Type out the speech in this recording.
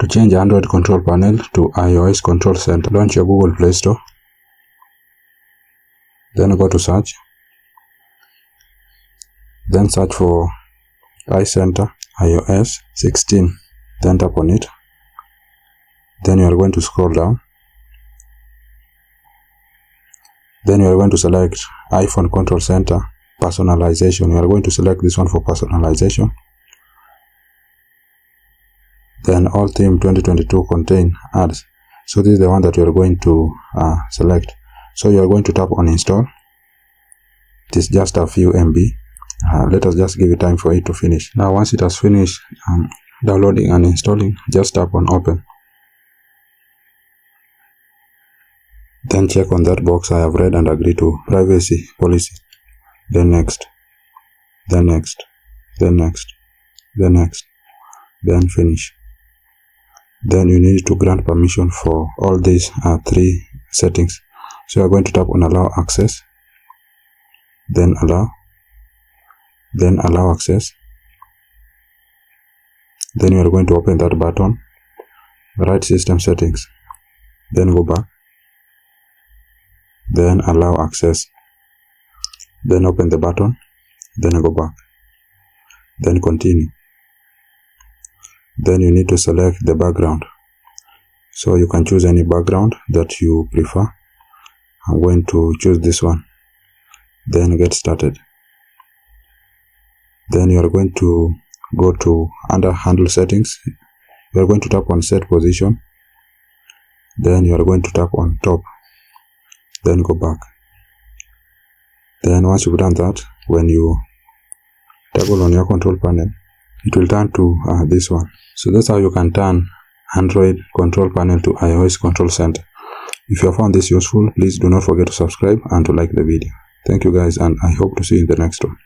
To change Android control panel to iOS control center, launch your Google Play Store. Then go to search. Then search for iCenter iOS 16. Then tap on it. Then you are going to scroll down. Then you are going to select iPhone Control Center Personalization. You are going to select this one for personalization. Then all theme 2022 contain ads. So this is the one that you are going to select. So you are going to tap on install. It is just a few MB. Let us just give it time for it to finish. Now once it has finished downloading and installing, just tap on open. Then check on that box I have read and agree to privacy policy. Then next. Then next. Then next. Then next. Then finish. Then you need to grant permission for all these three settings. So you are going to tap on allow access. Then allow. Then allow access. Then you are going to open that button. Write system settings. Then go back. Then allow access. Then open the button. Then go back. Then continue. Then you need to select the background. So you can choose any background that you prefer. I'm going to choose this one. Then get started. Then you are going to go to under handle settings. You are going to tap on set position. Then you are going to tap on top. Then go back. Then once you've done that, when you toggle on your control panel, it will turn to this one. So that's how you can turn Android control panel to iOS control center. If you have found this useful, please do not forget to subscribe and to like the video. Thank you guys, and I hope to see you in the next one.